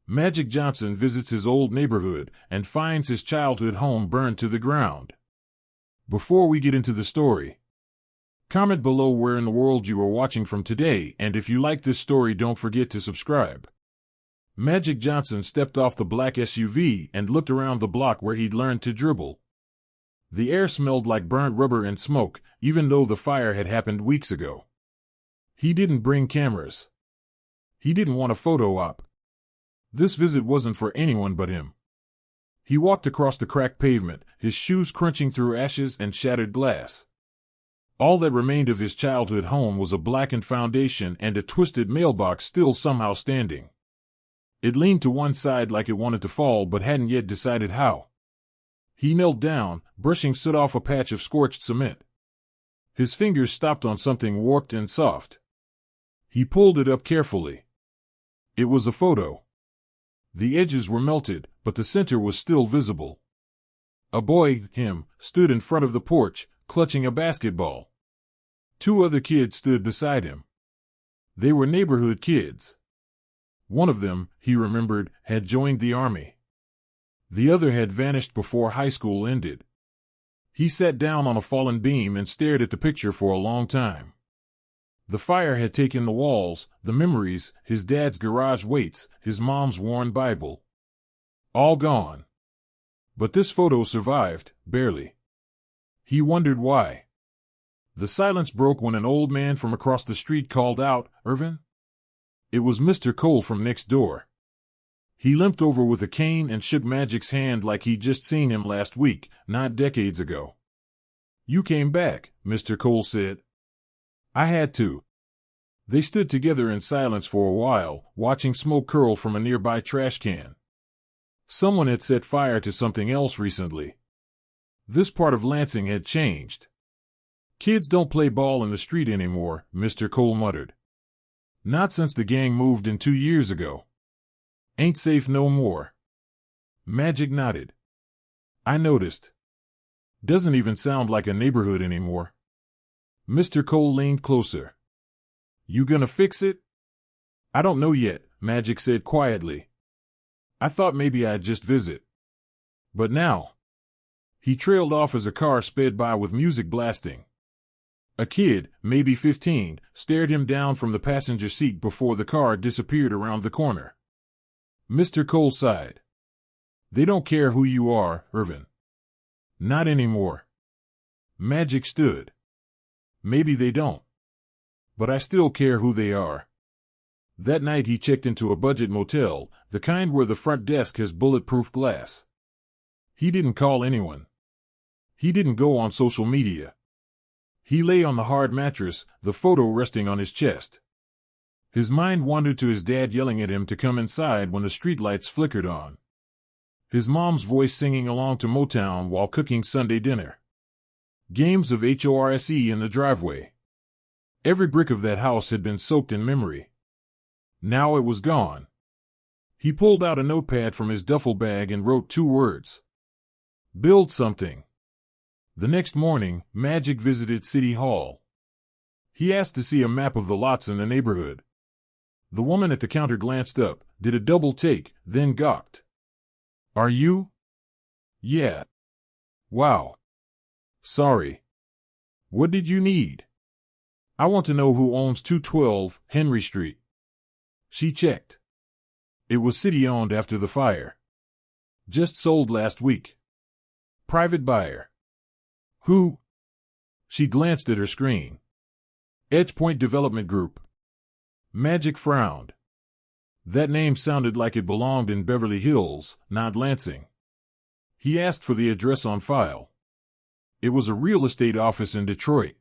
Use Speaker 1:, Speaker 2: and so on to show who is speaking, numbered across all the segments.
Speaker 1: Magic Johnson visits his old neighborhood and finds his childhood home burned to the ground. Before we get into the story, comment below where in the world you are watching from today, and if you like this story, don't forget to subscribe. Magic Johnson stepped off the black SUV and looked around the block where he'd learned to dribble. The air smelled like burnt rubber and smoke, even though the fire had happened weeks ago. He didn't bring cameras. He didn't want a photo op. This visit wasn't for anyone but him. He walked across the cracked pavement, his shoes crunching through ashes and shattered glass. All that remained of his childhood home was a blackened foundation and a twisted mailbox still somehow standing. It leaned to one side like it wanted to fall but hadn't yet decided how. He knelt down, brushing soot off a patch of scorched cement. His fingers stopped on something warped and soft. He pulled it up carefully. It was a photo. The edges were melted, but the center was still visible. A boy, him, stood in front of the porch, clutching a basketball. Two other kids stood beside him. They were neighborhood kids. One of them, he remembered, had joined the army. The other had vanished before high school ended. He sat down on a fallen beam and stared at the picture for a long time. The fire had taken the walls, the memories, his dad's garage weights, his mom's worn Bible. All gone. But this photo survived, barely. He wondered why. The silence broke when an old man from across the street called out, "Irvin?" It was Mr. Cole from next door. He limped over with a cane and shook Magic's hand like he'd just seen him last week, not decades ago. "You came back," Mr. Cole said. "I had to." They stood together in silence for a while, watching smoke curl from a nearby trash can. Someone had set fire to something else recently. This part of Lansing had changed. "Kids don't play ball in the street anymore," Mr. Cole muttered. "Not since the gang moved in 2 years ago. Ain't safe no more." Magic nodded. "I noticed. Doesn't even sound like a neighborhood anymore." Mr. Cole leaned closer. "You gonna fix it?" "I don't know yet," Magic said quietly. "I thought maybe I'd just visit. But now—" He trailed off as a car sped by with music blasting. A kid, maybe 15, stared him down from the passenger seat before the car disappeared around the corner. Mr. Cole sighed. "They don't care who you are, Irvin. Not anymore." Magic stood. "Maybe they don't. But I still care who they are." That night he checked into a budget motel, the kind where the front desk has bulletproof glass. He didn't call anyone. He didn't go on social media. He lay on the hard mattress, the photo resting on his chest. His mind wandered to his dad yelling at him to come inside when the streetlights flickered on. His mom's voice singing along to Motown while cooking Sunday dinner. Games of HORSE in the driveway. Every brick of that house had been soaked in memory. Now it was gone. He pulled out a notepad from his duffel bag and wrote 2 words. "Build something." The next morning, Magic visited City Hall. He asked to see a map of the lots in the neighborhood. The woman at the counter glanced up, did a double take, then gawked. "Are you?" "Yeah." "Wow. Sorry. What did you need?" "I want to know who owns 212 Henry Street." She checked. It was city-owned after the fire. Just sold last week. Private buyer. Who? She glanced at her screen. EdgePoint Development Group. Magic frowned. That name sounded like it belonged in Beverly Hills, not Lansing. He asked for the address on file. It was a real estate office in Detroit.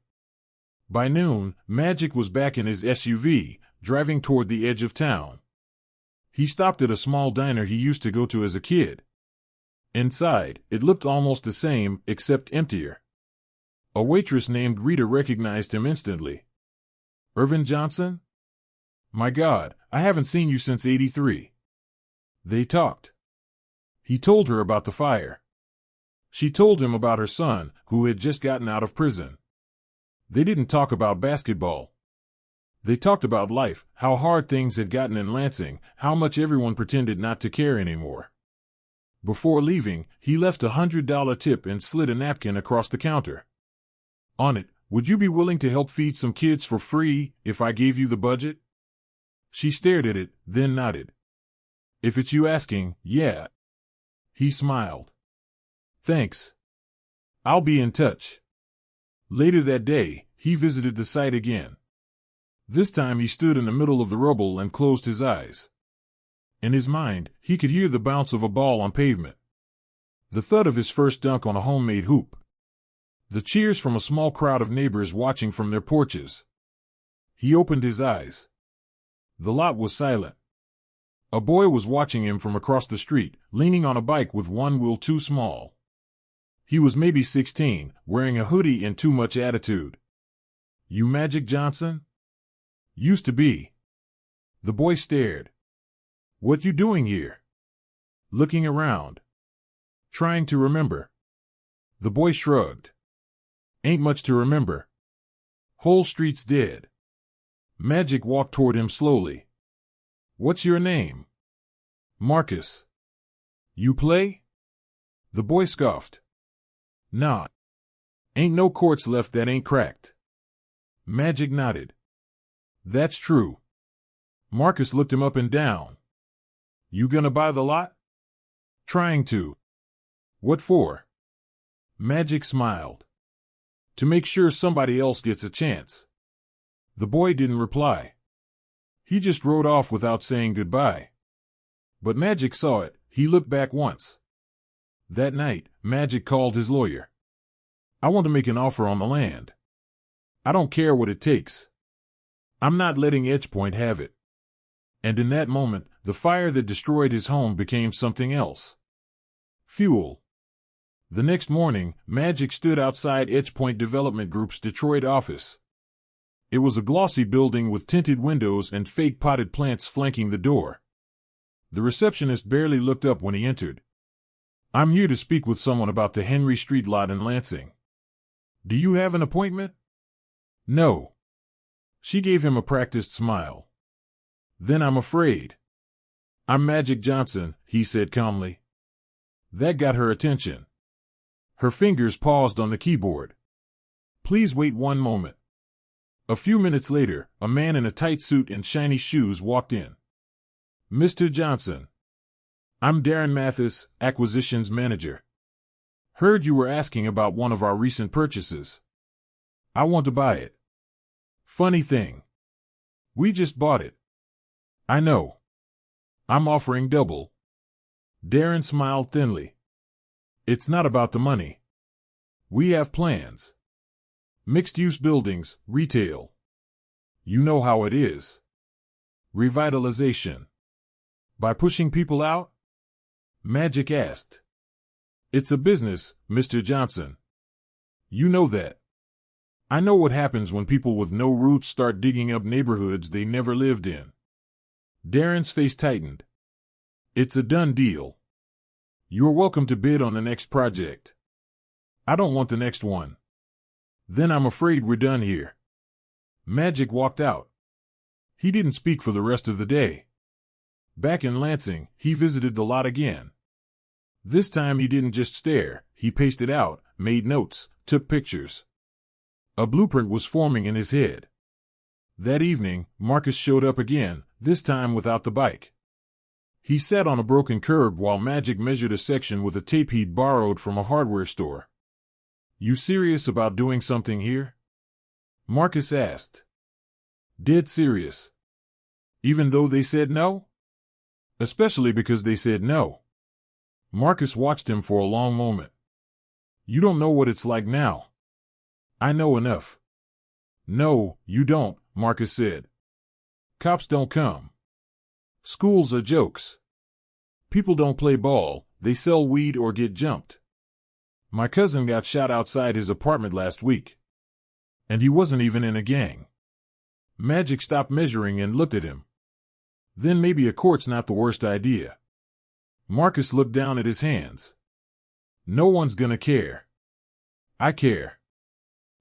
Speaker 1: By noon, Magic was back in his SUV, driving toward the edge of town. He stopped at a small diner he used to go to as a kid. Inside, it looked almost the same, except emptier. A waitress named Rita recognized him instantly. "Irvin Johnson? My God, I haven't seen you since '83. They talked. He told her about the fire. She told him about her son, who had just gotten out of prison. They didn't talk about basketball. They talked about life, how hard things had gotten in Lansing, how much everyone pretended not to care anymore. Before leaving, he left $100 tip and slid a napkin across the counter. On it, "Would you be willing to help feed some kids for free if I gave you the budget?" She stared at it, then nodded. "If it's you asking, yeah." He smiled. "Thanks. I'll be in touch." Later that day, he visited the site again. This time he stood in the middle of the rubble and closed his eyes. In his mind, he could hear the bounce of a ball on pavement, the thud of his first dunk on a homemade hoop, the cheers from a small crowd of neighbors watching from their porches. He opened his eyes. The lot was silent. A boy was watching him from across the street, leaning on a bike with one wheel too small. He was maybe 16, wearing a hoodie and too much attitude. "You Magic Johnson?" "Used to be." The boy stared. "What you doing here?" "Looking around. Trying to remember." The boy shrugged. "Ain't much to remember. Whole street's dead." Magic walked toward him slowly. "What's your name?" "Marcus." "You play?" The boy scoffed. "Nah. Ain't no courts left that ain't cracked." Magic nodded. "That's true." Marcus looked him up and down. "You gonna buy the lot?" "Trying to." "What for?" Magic smiled. "To make sure somebody else gets a chance." The boy didn't reply. He just rode off without saying goodbye. But Magic saw it. He looked back once. That night, Magic called his lawyer. "I want to make an offer on the land. I don't care what it takes. I'm not letting Edgepoint have it." And in that moment, the fire that destroyed his home became something else. Fuel. The next morning, Magic stood outside Edgepoint Development Group's Detroit office. It was a glossy building with tinted windows and fake potted plants flanking the door. The receptionist barely looked up when he entered. "I'm here to speak with someone about the Henry Street lot in Lansing." "Do you have an appointment?" "No." She gave him a practiced smile. "Then I'm afraid." "I'm Magic Johnson," he said calmly. That got her attention. Her fingers paused on the keyboard. "Please wait one moment." A few minutes later, a man in a tight suit and shiny shoes walked in. "Mr. Johnson. I'm Darren Mathis, Acquisitions Manager. Heard you were asking about one of our recent purchases. I want to buy it." "Funny thing. We just bought it." "I know. I'm offering double." Darren smiled thinly. "It's not about the money. We have plans. Mixed-use buildings, retail. You know how it is. Revitalization. By pushing people out?" Magic asked. "It's a business, Mr. Johnson. You know that. I know what happens when people with no roots start digging up neighborhoods they never lived in." Darren's face tightened. "It's a done deal. You're welcome to bid on the next project." "I don't want the next one." "Then I'm afraid we're done here." Magic walked out. He didn't speak for the rest of the day. Back in Lansing, he visited the lot again. This time he didn't just stare, he paced it out, made notes, took pictures. A blueprint was forming in his head. That evening, Marcus showed up again, this time without the bike. He sat on a broken curb while Magic measured a section with a tape he'd borrowed from a hardware store. "You serious about doing something here?" Marcus asked. "Dead serious. Even though they said no?" "Especially because they said no." Marcus watched him for a long moment. "You don't know what it's like now." "I know enough." "No, you don't," Marcus said. "Cops don't come. Schools are jokes. People don't play ball, they sell weed or get jumped. My cousin got shot outside his apartment last week. And he wasn't even in a gang." Magic stopped measuring and looked at him. "Then maybe a court's not the worst idea." Marcus looked down at his hands. "No one's gonna care." "I care."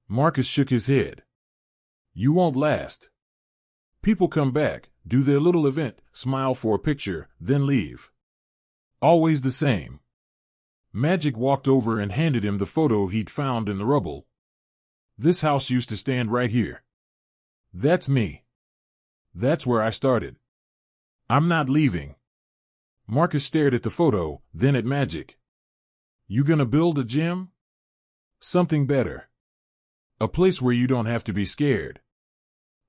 Speaker 1: Marcus shook his head. "You won't last." People come back, do their little event, smile for a picture, then leave. Always the same. Magic walked over and handed him the photo he'd found in the rubble. This house used to stand right here. That's me. That's where I started. I'm not leaving. Marcus stared at the photo, then at Magic. You gonna build a gym? Something better. A place where you don't have to be scared.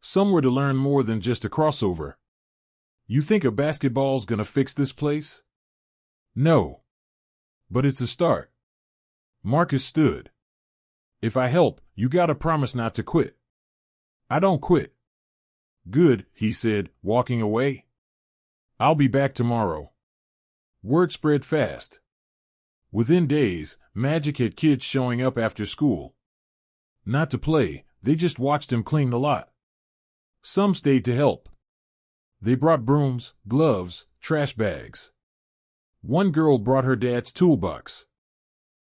Speaker 1: Somewhere to learn more than just a crossover. You think a basketball's gonna fix this place? No. But it's a start. Marcus stood. If I help, you gotta promise not to quit. I don't quit. Good, he said, walking away. I'll be back tomorrow. Word spread fast. Within days, Magic had kids showing up after school. Not to play, they just watched him clean the lot. Some stayed to help. They brought brooms, gloves, trash bags. One girl brought her dad's toolbox.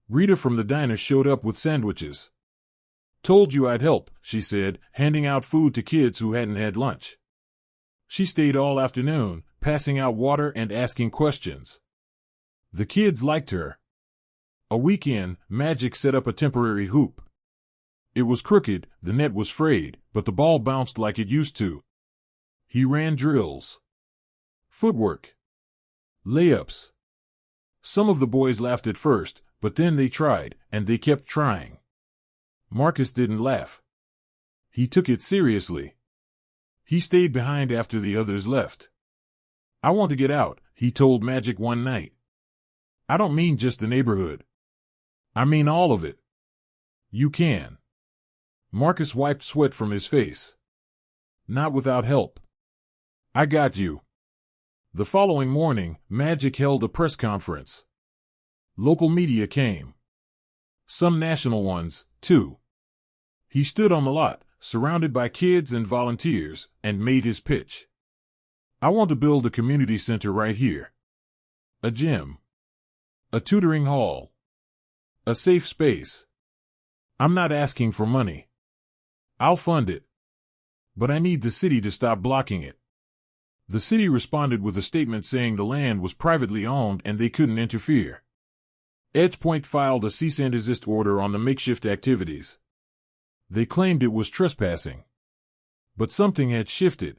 Speaker 1: Rita from the diner showed up with sandwiches. Told you I'd help, she said, handing out food to kids who hadn't had lunch. She stayed all afternoon, passing out water and asking questions. The kids liked her. A week in, Magic set up a temporary hoop. It was crooked, the net was frayed, but the ball bounced like it used to. He ran drills. Footwork. Layups. Some of the boys laughed at first, but then they tried, and they kept trying. Marcus didn't laugh. He took it seriously. He stayed behind after the others left. I want to get out, he told Magic one night. I don't mean just the neighborhood. I mean all of it. You can. Marcus wiped sweat from his face. Not without help. I got you. The following morning, Magic held a press conference. Local media came. Some national ones, too. He stood on the lot, surrounded by kids and volunteers, and made his pitch. I want to build a community center right here. A gym. A tutoring hall. A safe space. I'm not asking for money. I'll fund it. But I need the city to stop blocking it. The city responded with a statement saying the land was privately owned and they couldn't interfere. Edgepoint filed a cease and desist order on the makeshift activities. They claimed it was trespassing. But something had shifted.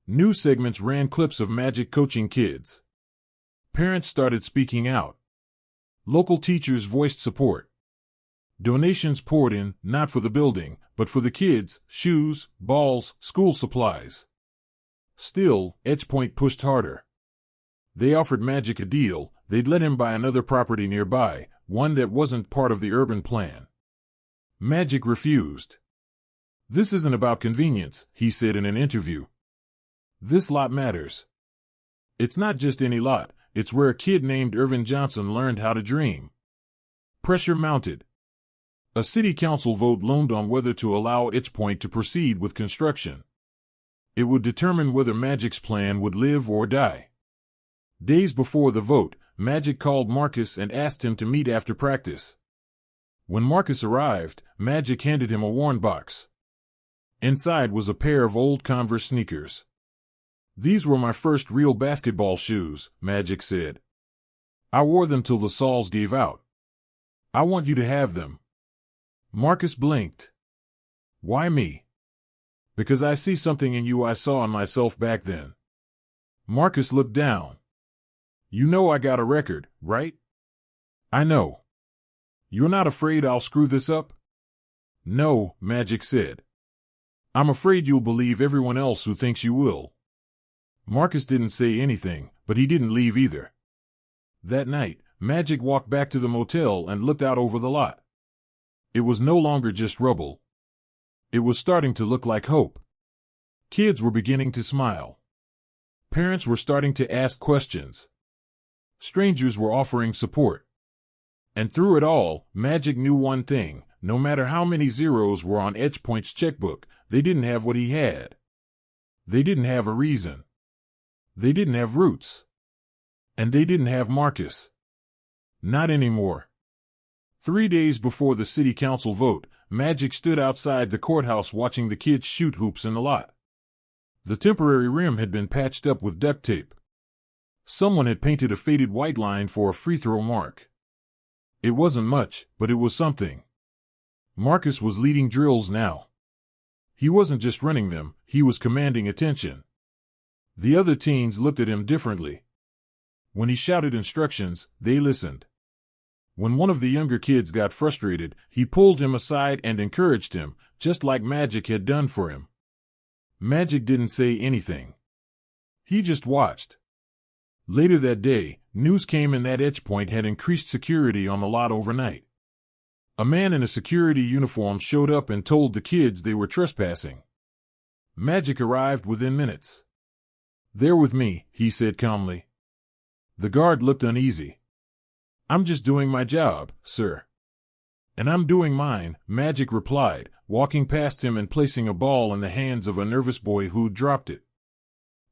Speaker 1: News segments ran clips of Magic coaching kids. Parents started speaking out. Local teachers voiced support. Donations poured in, not for the building, but for the kids, shoes, balls, school supplies. Still, Edgepoint pushed harder. They offered Magic a deal. They'd let him buy another property nearby, one that wasn't part of the urban plan. Magic refused. This isn't about convenience, he said in an interview. This lot matters. It's not just any lot, it's where a kid named Irvin Johnson learned how to dream. Pressure mounted. A city council vote loomed on whether to allow Edgepoint to proceed with construction. It would determine whether Magic's plan would live or die. Days before the vote, Magic called Marcus and asked him to meet after practice. When Marcus arrived, Magic handed him a worn box. Inside was a pair of old Converse sneakers. These were my first real basketball shoes, Magic said. I wore them till the soles gave out. I want you to have them. Marcus blinked. Why me? Because I see something in you I saw in myself back then. Marcus looked down. You know I got a record, right? I know. You're not afraid I'll screw this up? No, Magic said. I'm afraid you'll believe everyone else who thinks you will. Marcus didn't say anything, but he didn't leave either. That night, Magic walked back to the motel and looked out over the lot. It was no longer just rubble. It was starting to look like hope. Kids were beginning to smile. Parents were starting to ask questions. Strangers were offering support. And through it all, Magic knew one thing: no matter how many zeros were on Edgepoint's checkbook, they didn't have what he had. They didn't have a reason. They didn't have roots. And they didn't have Marcus. Not anymore. 3 days before the city council vote, Magic stood outside the courthouse watching the kids shoot hoops in the lot. The temporary rim had been patched up with duct tape. Someone had painted a faded white line for a free throw mark. It wasn't much, but it was something. Marcus was leading drills now. He wasn't just running them, he was commanding attention. The other teens looked at him differently. When he shouted instructions, they listened. When one of the younger kids got frustrated, he pulled him aside and encouraged him, just like Magic had done for him. Magic didn't say anything. He just watched. Later that day, news came in that Edgepoint had increased security on the lot overnight. A man in a security uniform showed up and told the kids they were trespassing. Magic arrived within minutes. "They're with me," he said calmly. The guard looked uneasy. "I'm just doing my job, sir." "And I'm doing mine," Magic replied, walking past him and placing a ball in the hands of a nervous boy who'd dropped it.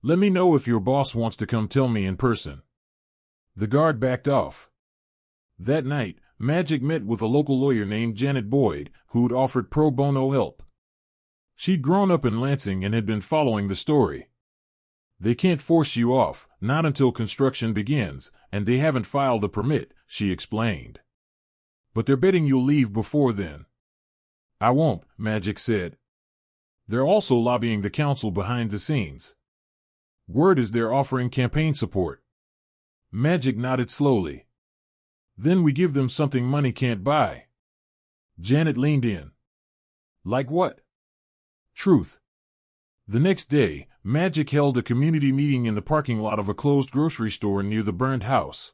Speaker 1: "Let me know if your boss wants to come tell me in person." The guard backed off. That night, Magic met with a local lawyer named Janet Boyd, who'd offered pro bono help. She'd grown up in Lansing and had been following the story. "They can't force you off, not until construction begins, and they haven't filed a permit," she explained. "But they're betting you'll leave before then." "I won't," Magic said. "They're also lobbying the council behind the scenes. Word is they're offering campaign support." Magic nodded slowly. "Then we give them something money can't buy." Janet leaned in. "Like what?" "Truth." The next day, Magic held a community meeting in the parking lot of a closed grocery store near the burned house.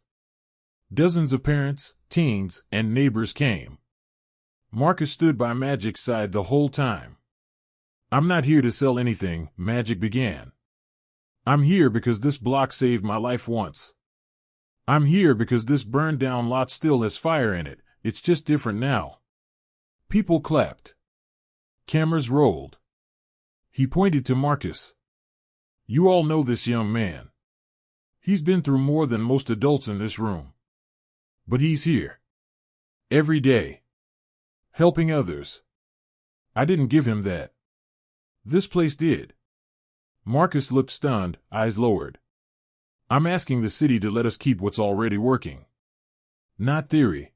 Speaker 1: Dozens of parents, teens, and neighbors came. Marcus stood by Magic's side the whole time. "I'm not here to sell anything," Magic began. "I'm here because this block saved my life once. I'm here because this burned-down lot still has fire in it, it's just different now." People clapped. Cameras rolled. He pointed to Marcus. "You all know this young man. He's been through more than most adults in this room. But he's here. Every day. Helping others. I didn't give him that. This place did." Marcus looked stunned, eyes lowered. "I'm asking the city to let us keep what's already working. Not theory.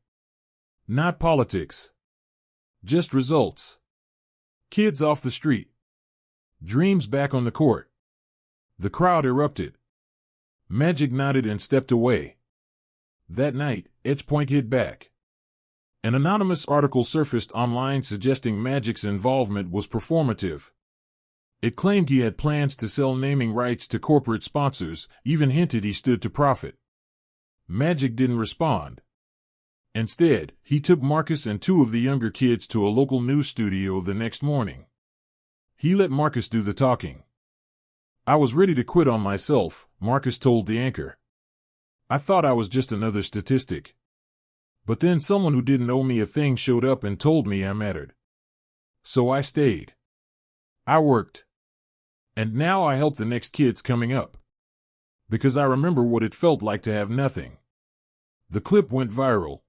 Speaker 1: Not politics. Just results. Kids off the street. Dreams back on the court." The crowd erupted. Magic nodded and stepped away. That night, Edgepoint hit back. An anonymous article surfaced online suggesting Magic's involvement was performative. It claimed he had plans to sell naming rights to corporate sponsors, even hinted he stood to profit. Magic didn't respond. Instead, he took Marcus and two of the younger kids to a local news studio the next morning. He let Marcus do the talking. "I was ready to quit on myself," Marcus told the anchor. "I thought I was just another statistic. But then someone who didn't owe me a thing showed up and told me I mattered. So I stayed. I worked. And now I help the next kids coming up. Because I remember what it felt like to have nothing." The clip went viral.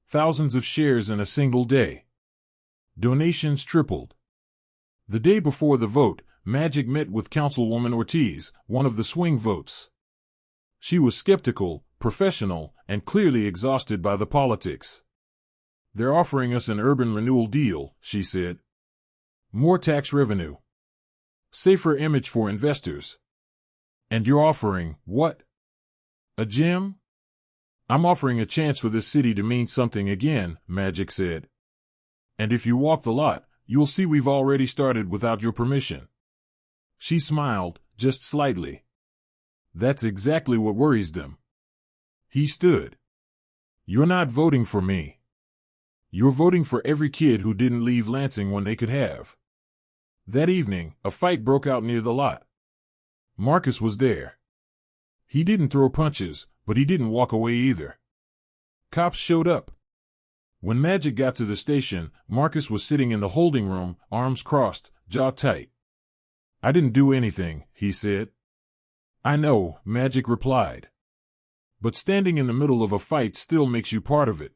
Speaker 1: Thousands of shares in a single day. Donations tripled. The day before the vote, Magic met with Councilwoman Ortiz, one of the swing votes. She was skeptical, professional, and clearly exhausted by the politics. "They're offering us an urban renewal deal," she said. "More tax revenue. Safer image for investors. And you're offering, what? A gym?" "I'm offering a chance for this city to mean something again," Magic said. "And if you walk the lot, you'll see we've already started without your permission." She smiled, just slightly. "That's exactly what worries them." He stood. "You're not voting for me. You're voting for every kid who didn't leave Lansing when they could have." That evening, a fight broke out near the lot. Marcus was there. He didn't throw punches, but he didn't walk away either. Cops showed up. When Magic got to the station, Marcus was sitting in the holding room, arms crossed, jaw tight. "I didn't do anything," he said. "I know," Magic replied. "But standing in the middle of a fight still makes you part of it.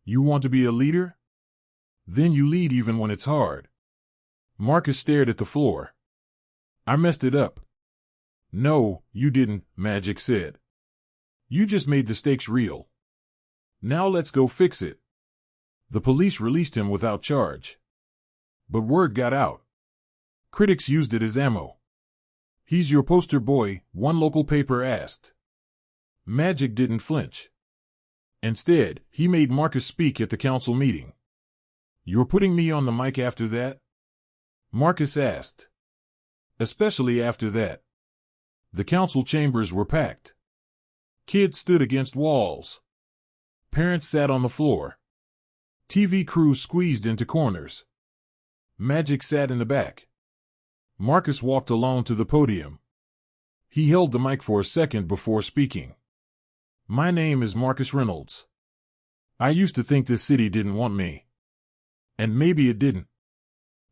Speaker 1: You want to be a leader? Then you lead even when it's hard." Marcus stared at the floor. I messed it up. No, you didn't, Magic said. You just made the stakes real. Now let's go fix it. The police released him without charge. But word got out. Critics used it as ammo. He's your poster boy, one local paper asked. Magic didn't flinch. Instead, he made Marcus speak at the council meeting. You're putting me on the mic after that? Marcus asked. Especially after that. The council chambers were packed. Kids stood against walls. Parents sat on the floor. TV crews squeezed into corners. Magic sat in the back. Marcus walked alone to the podium. He held the mic for a second before speaking. My name is Marcus Reynolds. I used to think this city didn't want me. And maybe it didn't.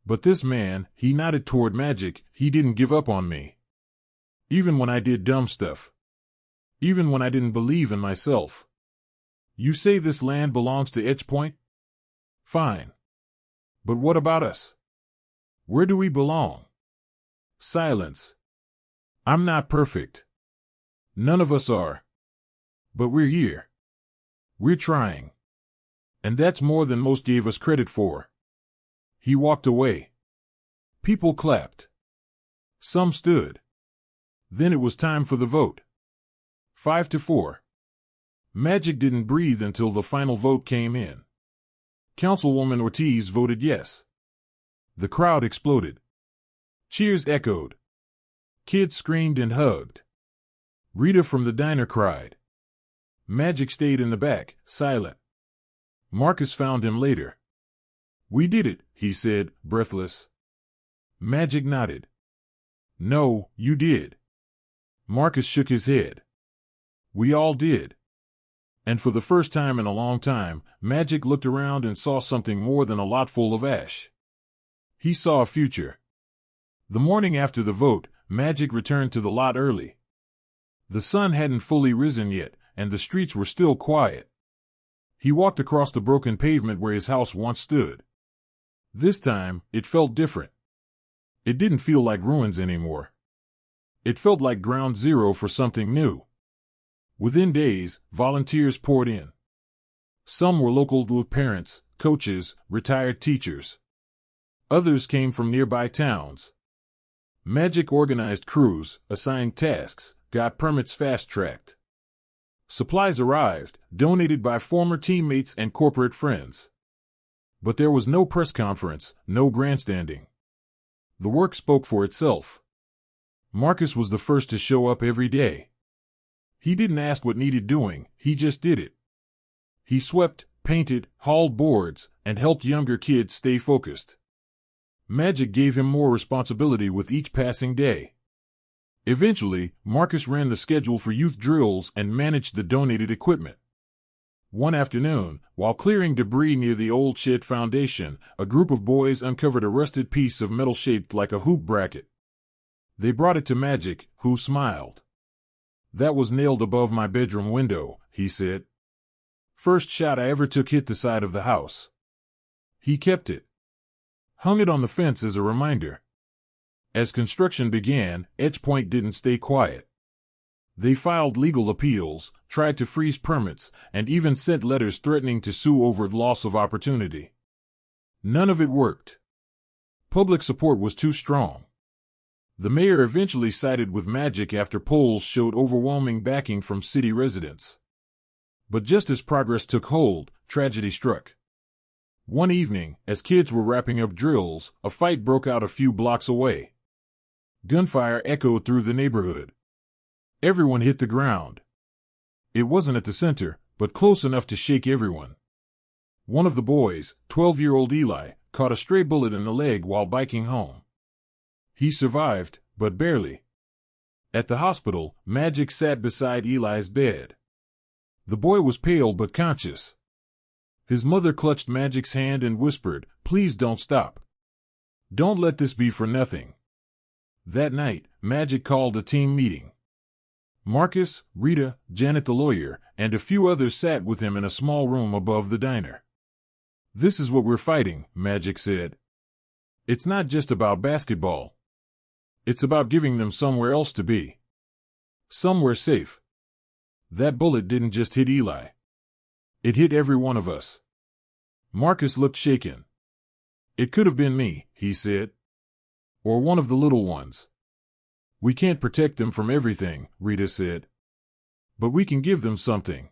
Speaker 1: But this man, he nodded toward Magic, he didn't give up on me. Even when I did dumb stuff. Even when I didn't believe in myself. You say this land belongs to Edgepoint? Fine. But what about us? Where do we belong? Silence. I'm not perfect. None of us are. But we're here. We're trying. And that's more than most gave us credit for. He walked away. People clapped. Some stood. Then it was time for the vote. 5-4. Magic didn't breathe until the final vote came in. Councilwoman Ortiz voted yes. The crowd exploded. Cheers echoed. Kids screamed and hugged. Rita from the diner cried. Magic stayed in the back, silent. Marcus found him later. We did it, he said, breathless. Magic nodded. No, you did. Marcus shook his head. We all did. And for the first time in a long time, Magic looked around and saw something more than a lot full of ash. He saw a future. The morning after the vote, Magic returned to the lot early. The sun hadn't fully risen yet, and the streets were still quiet. He walked across the broken pavement where his house once stood. This time, it felt different. It didn't feel like ruins anymore. It felt like ground zero for something new. Within days, volunteers poured in. Some were local parents, coaches, retired teachers. Others came from nearby towns. Magic organized crews, assigned tasks, got permits fast-tracked. Supplies arrived, donated by former teammates and corporate friends. But there was no press conference, no grandstanding. The work spoke for itself. Marcus was the first to show up every day. He didn't ask what needed doing, he just did it. He swept, painted, hauled boards, and helped younger kids stay focused. Magic gave him more responsibility with each passing day. Eventually, Marcus ran the schedule for youth drills and managed the donated equipment. One afternoon, while clearing debris near the old shed foundation, a group of boys uncovered a rusted piece of metal shaped like a hoop bracket. They brought it to Magic, who smiled. That was nailed above my bedroom window, he said. First shot I ever took hit the side of the house. He kept it. Hung it on the fence as a reminder. As construction began, Edgepoint didn't stay quiet. They filed legal appeals, tried to freeze permits, and even sent letters threatening to sue over loss of opportunity. None of it worked. Public support was too strong. The mayor eventually sided with Magic after polls showed overwhelming backing from city residents. But just as progress took hold, tragedy struck. One evening, as kids were wrapping up drills, a fight broke out a few blocks away. Gunfire echoed through the neighborhood. Everyone hit the ground. It wasn't at the center, but close enough to shake everyone. One of the boys, 12-year-old Eli, caught a stray bullet in the leg while biking home. He survived, but barely. At the hospital, Magic sat beside Eli's bed. The boy was pale but conscious. His mother clutched Magic's hand and whispered, "Please don't stop. Don't let this be for nothing." That night, Magic called a team meeting. Marcus, Rita, Janet the lawyer, and a few others sat with him in a small room above the diner. "This is what we're fighting," Magic said. "It's not just about basketball. It's about giving them somewhere else to be. Somewhere safe. That bullet didn't just hit Eli. It hit every one of us. Marcus looked shaken. It could have been me, he said. Or one of the little ones. We can't protect them from everything, Rita said. But we can give them something.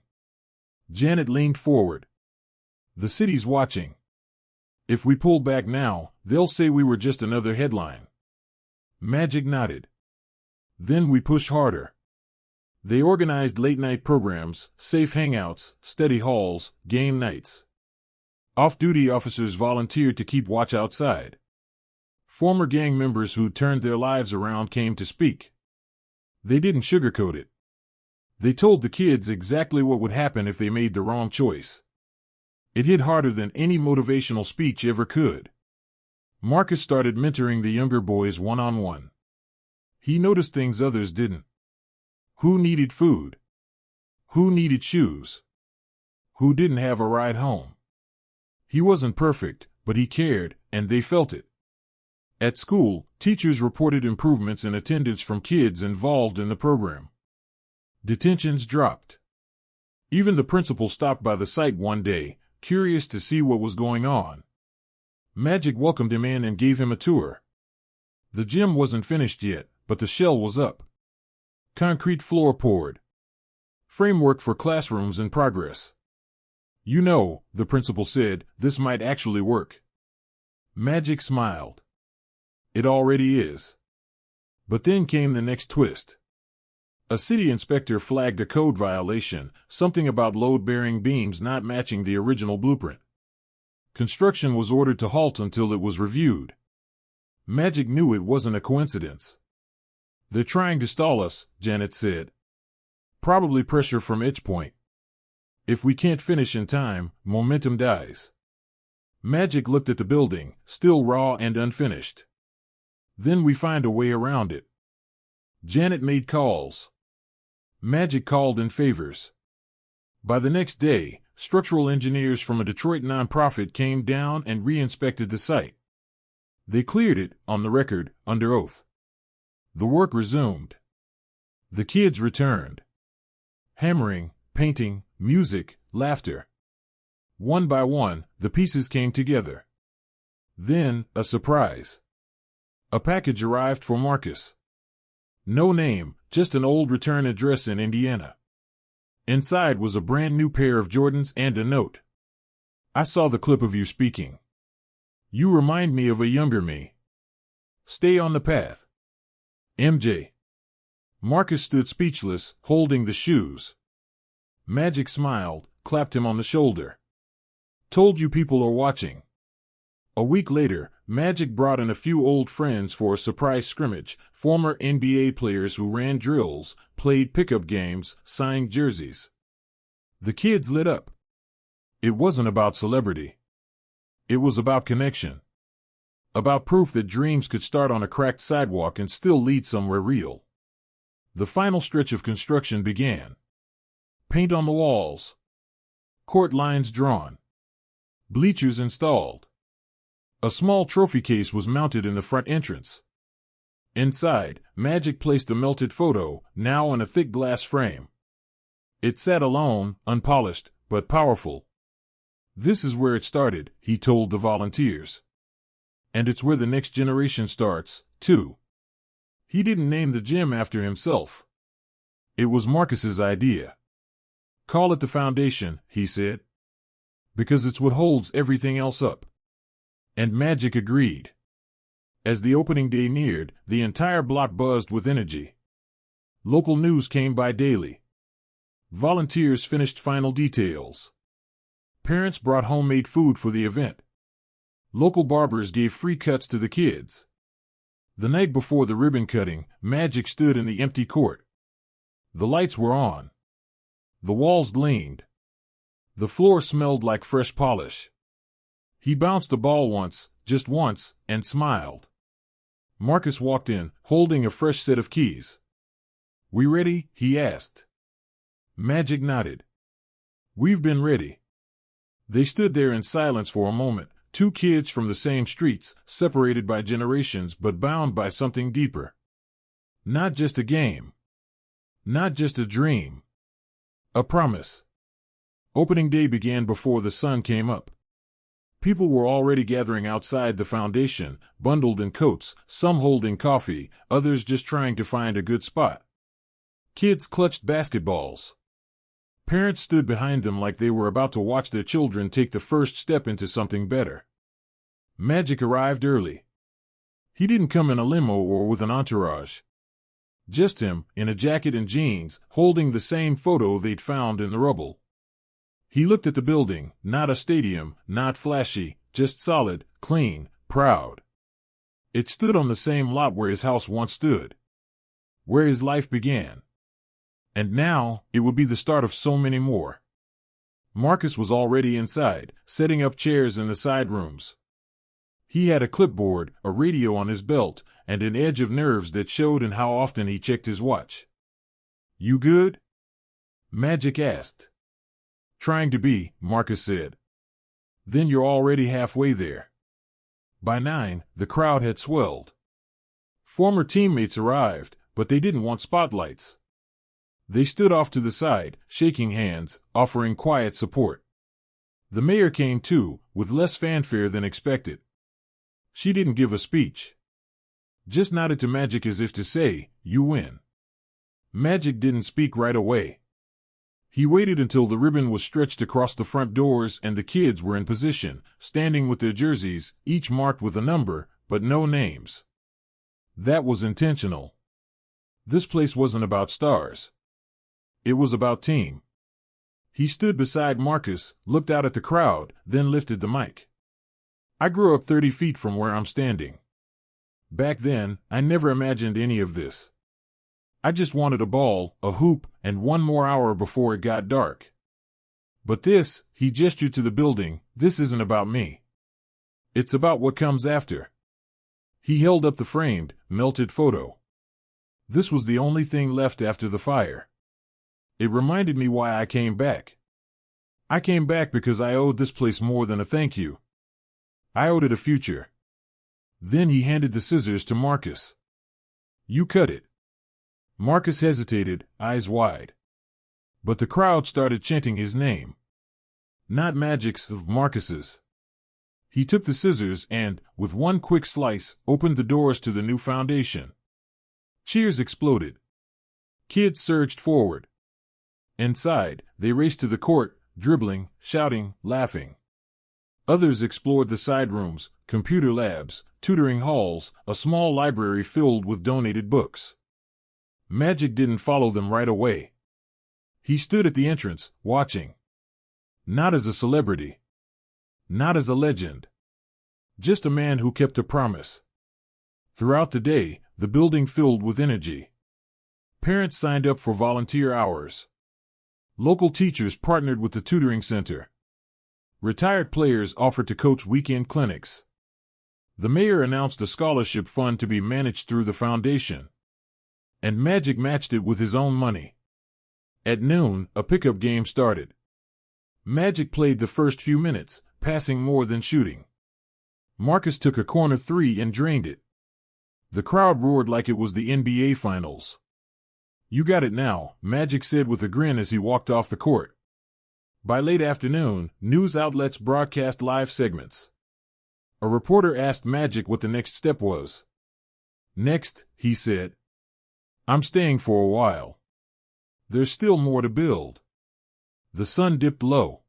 Speaker 1: Janet leaned forward. The city's watching. If we pull back now, they'll say we were just another headline. Magic nodded. Then we push harder. They organized late-night programs, safe hangouts, study halls, game nights. Off-duty officers volunteered to keep watch outside. Former gang members who'd turned their lives around came to speak. They didn't sugarcoat it. They told the kids exactly what would happen if they made the wrong choice. It hit harder than any motivational speech ever could. Marcus started mentoring the younger boys one-on-one. He noticed things others didn't. Who needed food? Who needed shoes? Who didn't have a ride home? He wasn't perfect, but he cared, and they felt it. At school, teachers reported improvements in attendance from kids involved in the program. Detentions dropped. Even the principal stopped by the site one day, curious to see what was going on. Magic welcomed him in and gave him a tour. The gym wasn't finished yet, but the shell was up. Concrete floor poured. Framework for classrooms in progress. You know, the principal said, this might actually work. Magic smiled. It already is. But then came the next twist. A city inspector flagged a code violation, something about load-bearing beams not matching the original blueprint. Construction was ordered to halt until it was reviewed. Magic knew it wasn't a coincidence. They're trying to stall us, Janet said. Probably pressure from Edgepoint. If we can't finish in time, momentum dies. Magic looked at the building, still raw and unfinished. Then we find a way around it. Janet made calls. Magic called in favors. By the next day, structural engineers from a Detroit nonprofit came down and re-inspected the site. They cleared it, on the record, under oath. The work resumed. The kids returned. Hammering, painting, music, laughter. One by one, the pieces came together. Then, a surprise. A package arrived for Marcus. No name, just an old return address in Indiana. Inside was a brand new pair of Jordans and a note. I saw the clip of you speaking. You remind me of a younger me. Stay on the path. MJ. Marcus stood speechless, holding the shoes. Magic smiled, clapped him on the shoulder. Told you people are watching. A week later, Magic brought in a few old friends for a surprise scrimmage, former NBA players who ran drills, played pickup games, signed jerseys. The kids lit up. It wasn't about celebrity. It was about connection. About proof that dreams could start on a cracked sidewalk and still lead somewhere real. The final stretch of construction began. Paint on the walls. Court lines drawn. Bleachers installed. A small trophy case was mounted in the front entrance. Inside, Magic placed a melted photo, now in a thick glass frame. It sat alone, unpolished, but powerful. This is where it started, he told the volunteers. And it's where the next generation starts, too. He didn't name the gym after himself. It was Marcus's idea. Call it the foundation, he said. Because it's what holds everything else up. And Magic agreed. As the opening day neared, the entire block buzzed with energy. Local news came by daily. Volunteers finished final details. Parents brought homemade food for the event. Local barbers gave free cuts to the kids. The night before the ribbon cutting, Magic stood in the empty court. The lights were on. The walls gleamed. The floor smelled like fresh polish. He bounced a ball once, just once, and smiled. Marcus walked in, holding a fresh set of keys. We ready? He asked. Magic nodded. We've been ready. They stood there in silence for a moment, two kids from the same streets, separated by generations but bound by something deeper. Not just a game. Not just a dream. A promise. Opening day began before the sun came up. People were already gathering outside the foundation, bundled in coats, some holding coffee, others just trying to find a good spot. Kids clutched basketballs. Parents stood behind them like they were about to watch their children take the first step into something better. Magic arrived early. He didn't come in a limo or with an entourage. Just him, in a jacket and jeans, holding the same photo they'd found in the rubble. He looked at the building, not a stadium, not flashy, just solid, clean, proud. It stood on the same lot where his house once stood. Where his life began. And now, it would be the start of so many more. Marcus was already inside, setting up chairs in the side rooms. He had a clipboard, a radio on his belt, and an edge of nerves that showed in how often he checked his watch. "You good?" Magic asked. "Trying to be," Marcus said. "Then you're already halfway there." By 9, the crowd had swelled. Former teammates arrived, but they didn't want spotlights. They stood off to the side, shaking hands, offering quiet support. The mayor came too, with less fanfare than expected. She didn't give a speech. Just nodded to Magic as if to say, "You win." Magic didn't speak right away. He waited until the ribbon was stretched across the front doors and the kids were in position, standing with their jerseys, each marked with a number, but no names. That was intentional. This place wasn't about stars. It was about team. He stood beside Marcus, looked out at the crowd, then lifted the mic. "I grew up 30 feet from where I'm standing. Back then, I never imagined any of this. I just wanted a ball, a hoop, and one more hour before it got dark. But this," he gestured to the building, "this isn't about me. It's about what comes after." He held up the framed, melted photo. This was the only thing left after the fire. It reminded me why I came back. I came back because I owed this place more than a thank you. I owed it a future. Then he handed the scissors to Marcus. "You cut it." Marcus hesitated, eyes wide. But the crowd started chanting his name. Not Magic's, of Marcus's. He took the scissors and, with one quick slice, opened the doors to the new foundation. Cheers exploded. Kids surged forward. Inside, they raced to the court, dribbling, shouting, laughing. Others explored the side rooms, computer labs, tutoring halls, a small library filled with donated books. Magic didn't follow them right away. He stood at the entrance, watching. Not as a celebrity. Not as a legend. Just a man who kept a promise. Throughout the day, the building filled with energy. Parents signed up for volunteer hours. Local teachers partnered with the tutoring center. Retired players offered to coach weekend clinics. The mayor announced a scholarship fund to be managed through the foundation. And Magic matched it with his own money. At noon, a pickup game started. Magic played the first few minutes, passing more than shooting. Marcus took a corner three and drained it. The crowd roared like it was the NBA Finals. "You got it now," Magic said with a grin as he walked off the court. By late afternoon, news outlets broadcast live segments. A reporter asked Magic what the next step was. "Next," he said, "I'm staying for a while. There's still more to build." The sun dipped low.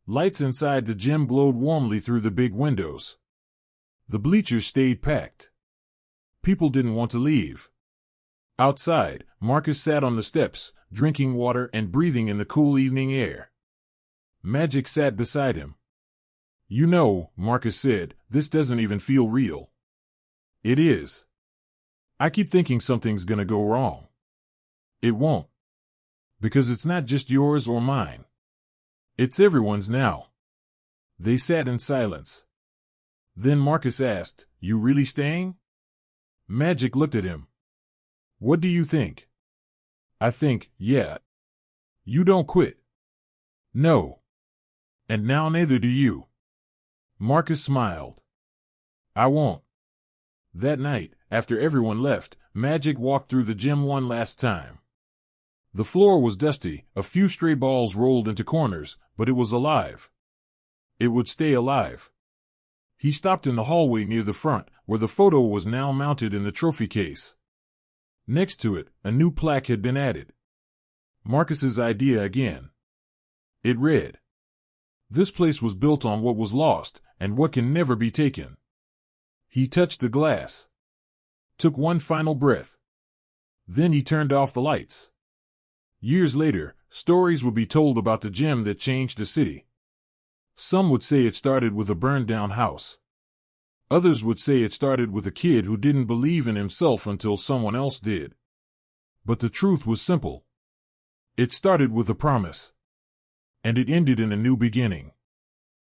Speaker 1: Lights inside the gym glowed warmly through the big windows. The bleachers stayed packed. People didn't want to leave. Outside, Marcus sat on the steps, drinking water and breathing in the cool evening air. Magic sat beside him. "You know," Marcus said, "this doesn't even feel real." "It is. I keep thinking something's gonna go wrong." "It won't. Because it's not just yours or mine. It's everyone's now." They sat in silence. Then Marcus asked, "You really staying?" Magic looked at him. "What do you think?" "I think, yeah." "You don't quit." "No. And now neither do you." Marcus smiled. "I won't." That night, after everyone left, Magic walked through the gym one last time. The floor was dusty, a few stray balls rolled into corners, but it was alive. It would stay alive. He stopped in the hallway near the front, where the photo was now mounted in the trophy case. Next to it, a new plaque had been added. Marcus's idea again. It read, "This place was built on what was lost, and what can never be taken." He touched the glass. Took one final breath. Then he turned off the lights. Years later, stories would be told about the gym that changed the city. Some would say it started with a burned-down house. Others would say it started with a kid who didn't believe in himself until someone else did. But the truth was simple. It started with a promise. And it ended in a new beginning.